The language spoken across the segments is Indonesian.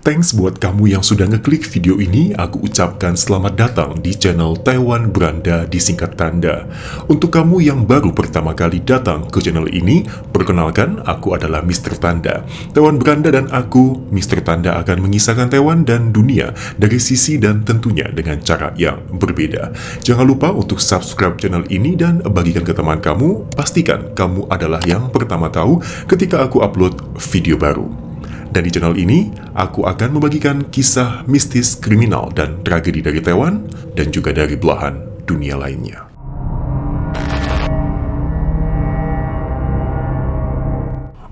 Thanks buat kamu yang sudah ngeklik video ini. Aku ucapkan selamat datang di channel Taiwan Beranda disingkat tanda. Untuk kamu yang baru pertama kali datang ke channel ini, perkenalkan, aku adalah Mr. Tanda. Taiwan Beranda dan aku, Mr. Tanda, akan mengisahkan Taiwan dan dunia dari sisi dan tentunya dengan cara yang berbeda. Jangan lupa untuk subscribe channel ini dan bagikan ke teman kamu. Pastikan kamu adalah yang pertama tahu ketika aku upload video baru. Dan di channel ini, aku akan membagikan kisah mistis, kriminal, dan tragedi dari Taiwan, dan juga dari belahan dunia lainnya.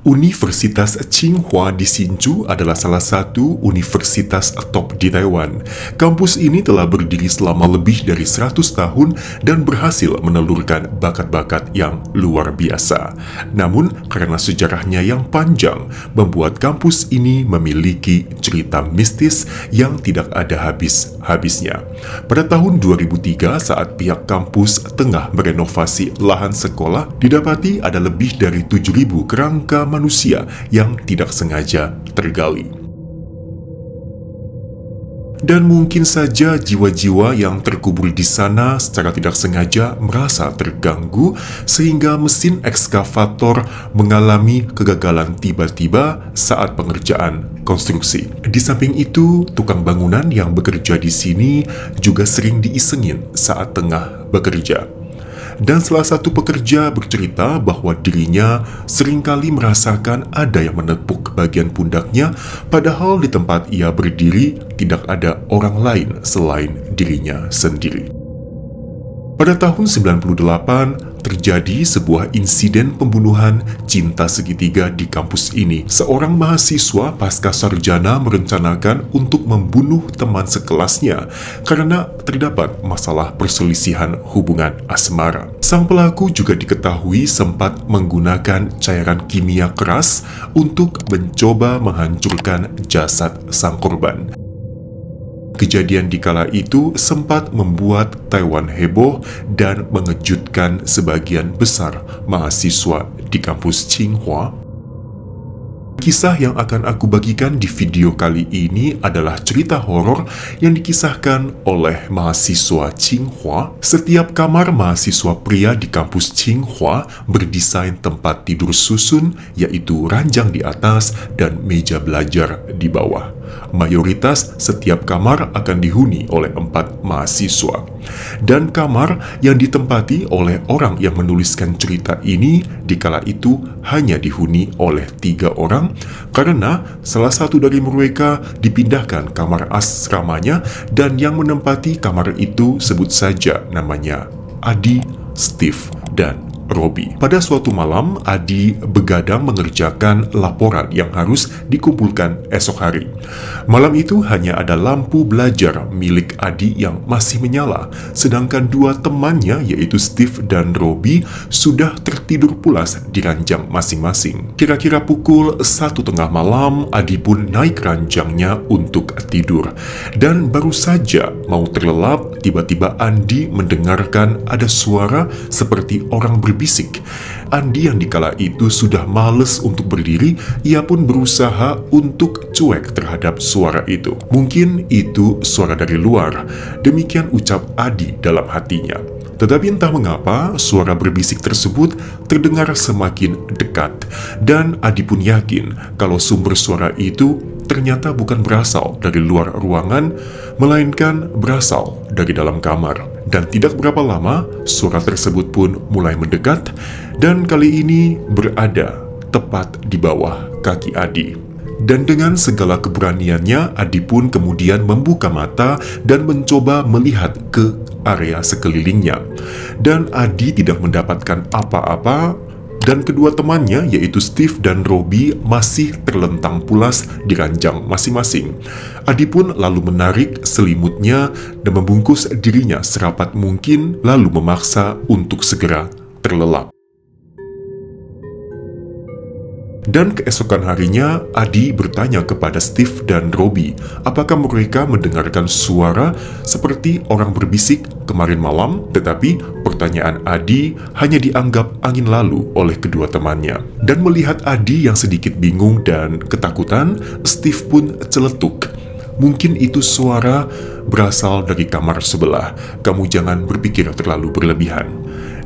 Universitas Tsinghua di Hsinchu adalah salah satu universitas top di Taiwan. Kampus ini telah berdiri selama lebih dari 100 tahun dan berhasil menelurkan bakat-bakat yang luar biasa. Namun, karena sejarahnya yang panjang, membuat kampus ini memiliki cerita mistis yang tidak ada habis-habisnya. Pada tahun 2003, saat pihak kampus tengah merenovasi lahan sekolah, didapati ada lebih dari 7.000 kerangka manusia yang tidak sengaja tergali. Dan mungkin saja jiwa-jiwa yang terkubur di sana secara tidak sengaja merasa terganggu sehingga mesin ekskavator mengalami kegagalan tiba-tiba saat pengerjaan konstruksi. Di samping itu, tukang bangunan yang bekerja di sini juga sering diisengin saat tengah bekerja. Dan salah satu pekerja bercerita bahwa dirinya seringkali merasakan ada yang menepuk bagian pundaknya, padahal di tempat ia berdiri tidak ada orang lain selain dirinya sendiri. Pada tahun 98, terjadi sebuah insiden pembunuhan cinta segitiga di kampus ini. Seorang mahasiswa pasca sarjana merencanakan untuk membunuh teman sekelasnya karena terdapat masalah perselisihan hubungan asmara. Sang pelaku juga diketahui sempat menggunakan cairan kimia keras untuk mencoba menghancurkan jasad sang korban. Kejadian di kala itu sempat membuat Taiwan heboh dan mengejutkan sebagian besar mahasiswa di kampus Tsinghua. Kisah yang akan aku bagikan di video kali ini adalah cerita horor yang dikisahkan oleh mahasiswa Tsinghua. Setiap kamar mahasiswa pria di kampus Tsinghua berdesain tempat tidur susun, yaitu ranjang di atas dan meja belajar di bawah. Mayoritas setiap kamar akan dihuni oleh 4 mahasiswa. Dan kamar yang ditempati oleh orang yang menuliskan cerita ini di kala itu hanya dihuni oleh 3 orang karena salah satu dari mereka dipindahkan kamar asramanya dan yang menempati kamar itu sebut saja namanya Adi, Steve, dan Robi. Pada suatu malam, Adi begadang mengerjakan laporan yang harus dikumpulkan esok hari. Malam itu hanya ada lampu belajar milik Adi yang masih menyala, sedangkan 2 temannya yaitu Steve dan Robi sudah tertidur pulas di ranjang masing-masing. Kira-kira pukul 1:30 malam, Adi pun naik ranjangnya untuk tidur. Dan baru saja mau terlelap, tiba-tiba Andi mendengarkan ada suara seperti orang berbisik. Andi yang dikala itu sudah males untuk berdiri, ia pun berusaha untuk cuek terhadap suara itu. Mungkin itu suara dari luar, demikian ucap Adi dalam hatinya. Tetapi entah mengapa, suara berbisik tersebut terdengar semakin dekat, dan Adi pun yakin kalau sumber suara itu ternyata bukan berasal dari luar ruangan, melainkan berasal dari dalam kamar. Dan tidak berapa lama, suara tersebut pun mulai mendekat, dan kali ini berada tepat di bawah kaki Adi. Dan dengan segala keberaniannya, Adi pun kemudian membuka mata dan mencoba melihat ke area sekelilingnya. Dan Adi tidak mendapatkan apa-apa, dan kedua temannya yaitu Steve dan Robi masih terlentang pulas di ranjang masing-masing. Adi pun lalu menarik selimutnya dan membungkus dirinya serapat mungkin, lalu memaksa untuk segera terlelap. Dan keesokan harinya, Adi bertanya kepada Steve dan Robi, apakah mereka mendengarkan suara seperti orang berbisik kemarin malam, tetapi pertanyaan Adi hanya dianggap angin lalu oleh kedua temannya. Dan melihat Adi yang sedikit bingung dan ketakutan, Steve pun celetuk Mungkin itu suara berasal dari kamar sebelah. Kamu jangan berpikir terlalu berlebihan.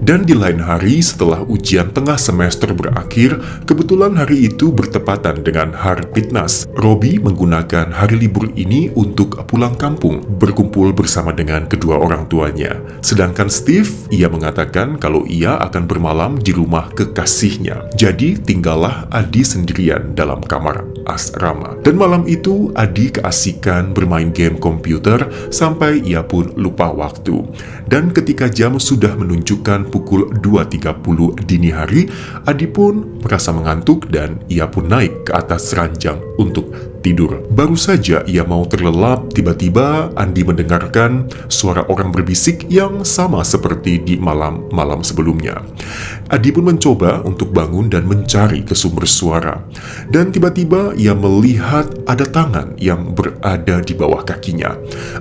Dan di lain hari setelah ujian tengah semester berakhir, kebetulan hari itu bertepatan dengan Harpitnas. Robbie menggunakan hari libur ini untuk pulang kampung, berkumpul bersama dengan kedua orang tuanya. Sedangkan Steve, ia mengatakan kalau ia akan bermalam di rumah kekasihnya. Jadi tinggallah Adi sendirian dalam kamar asrama. Dan malam itu Adi keasikan bermain game komputer sampai ia pun lupa waktu. Dan ketika jam sudah menunjukkan pukul 2.30 dini hari, Adi pun merasa mengantuk dan ia pun naik ke atas ranjang untuk tidur. Baru saja ia mau terlelap, tiba-tiba Andi mendengarkan suara orang berbisik yang sama seperti di malam-malam sebelumnya. Adi pun mencoba untuk bangun dan mencari ke sumber suara. Dan tiba-tiba ia melihat ada tangan yang berada di bawah kakinya.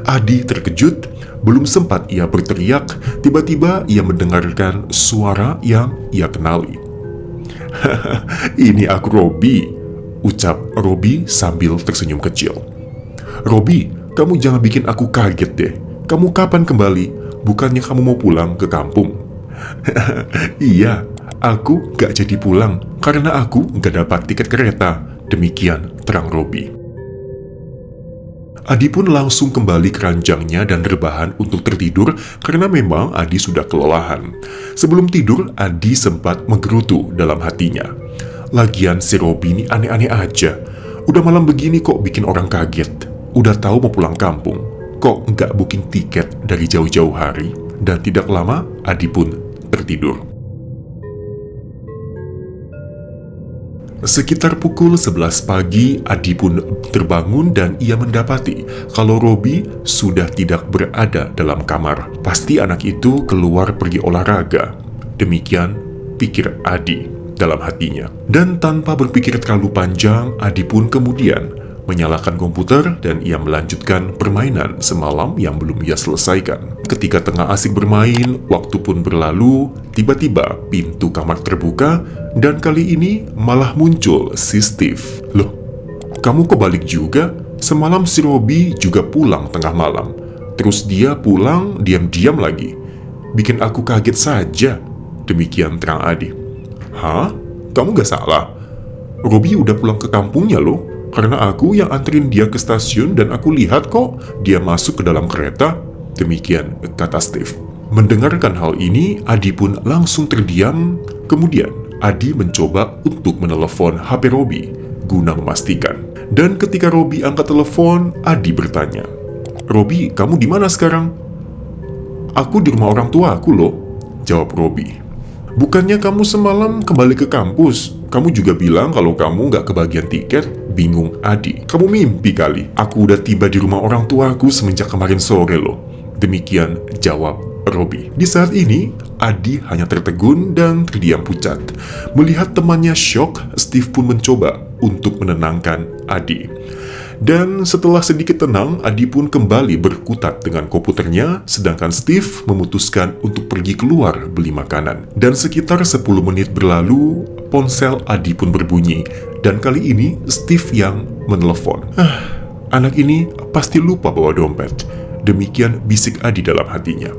Adi terkejut, belum sempat ia berteriak, tiba-tiba ia mendengarkan suara yang ia kenali. "Ini aku, Robbie," ucap Robbie sambil tersenyum kecil. "Robbie, kamu jangan bikin aku kaget deh. Kamu kapan kembali? Bukannya kamu mau pulang ke kampung?" "Iya, aku gak jadi pulang karena aku gak dapat tiket kereta," demikian terang Robbie. Adi pun langsung kembali ke ranjangnya dan rebahan untuk tertidur karena memang Adi sudah kelelahan. Sebelum tidur, Adi sempat menggerutu dalam hatinya. "Lagian si Robbie ini aneh-aneh aja. Udah malam begini kok bikin orang kaget. Udah tahu mau pulang kampung, kok nggak booking tiket dari jauh-jauh hari?" Dan tidak lama, Adi pun tertidur. Sekitar pukul 11 pagi, Adi pun terbangun dan ia mendapati kalau Robbie sudah tidak berada dalam kamar. Pasti anak itu keluar pergi olahraga. Demikian pikir Adi dalam hatinya. Dan tanpa berpikir terlalu panjang, Adi pun kemudian menyalakan komputer dan ia melanjutkan permainan semalam yang belum ia selesaikan. Ketika tengah asik bermain, waktu pun berlalu, tiba-tiba pintu kamar terbuka dan kali ini malah muncul si Steve. "Loh, kamu kok balik juga? Semalam si Robbie juga pulang tengah malam. Terus dia pulang diam-diam lagi. Bikin aku kaget saja," demikian terang Adi. "Hah? Kamu gak salah? Robbie udah pulang ke kampungnya loh. Karena aku yang anterin dia ke stasiun dan aku lihat kok dia masuk ke dalam kereta," demikian kata Steve. Mendengarkan hal ini, Adi pun langsung terdiam. Kemudian, Adi mencoba untuk menelepon HP Robbie guna memastikan. Dan ketika Robbie angkat telepon, Adi bertanya, "Robbie, kamu di mana sekarang?" "Aku di rumah orang tua aku loh," jawab Robbie. "Bukannya kamu semalam kembali ke kampus? Kamu juga bilang kalau kamu nggak kebagian tiket," bingung Adi. "Kamu mimpi kali. Aku udah tiba di rumah orang tuaku semenjak kemarin sore loh," demikian jawab Robbie. Di saat ini, Adi hanya tertegun dan terdiam pucat. Melihat temannya syok, Steve pun mencoba untuk menenangkan Adi. Dan setelah sedikit tenang, Adi pun kembali berkutat dengan komputernya, sedangkan Steve memutuskan untuk pergi keluar beli makanan. Dan sekitar 10 menit berlalu, ponsel Adi pun berbunyi, dan kali ini Steve yang menelepon. Anak ini pasti lupa bawa dompet," demikian bisik Adi dalam hatinya.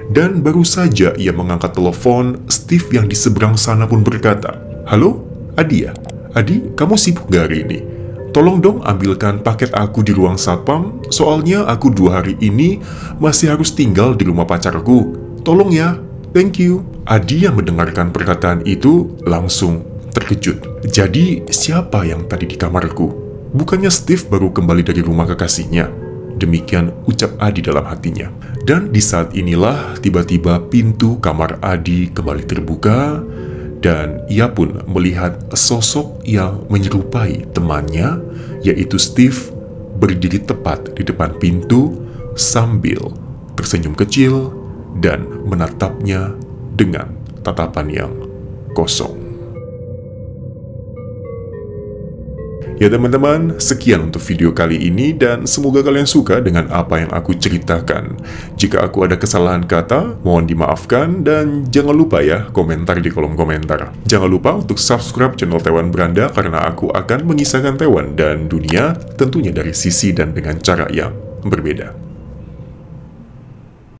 Dan baru saja ia mengangkat telepon, Steve yang di seberang sana pun berkata, "Halo, Adi ya? Adi, kamu sibuk gak hari ini? Tolong dong ambilkan paket aku di ruang satpam, soalnya aku 2 hari ini masih harus tinggal di rumah pacarku. Tolong ya, thank you." Adi yang mendengarkan perkataan itu langsung terkejut. Jadi siapa yang tadi di kamarku? Bukannya Steve baru kembali dari rumah kekasihnya? Demikian ucap Adi dalam hatinya. Dan di saat inilah tiba-tiba pintu kamar Adi kembali terbuka dan ia pun melihat sosok yang menyerupai temannya, yaitu Steve, berdiri tepat di depan pintu sambil tersenyum kecil dan menatapnya dengan tatapan yang kosong. Ya teman-teman, sekian untuk video kali ini dan semoga kalian suka dengan apa yang aku ceritakan. Jika aku ada kesalahan kata, mohon dimaafkan dan jangan lupa ya komentar di kolom komentar. Jangan lupa untuk subscribe channel Taiwan Beranda karena aku akan mengisahkan Taiwan dan dunia tentunya dari sisi dan dengan cara yang berbeda.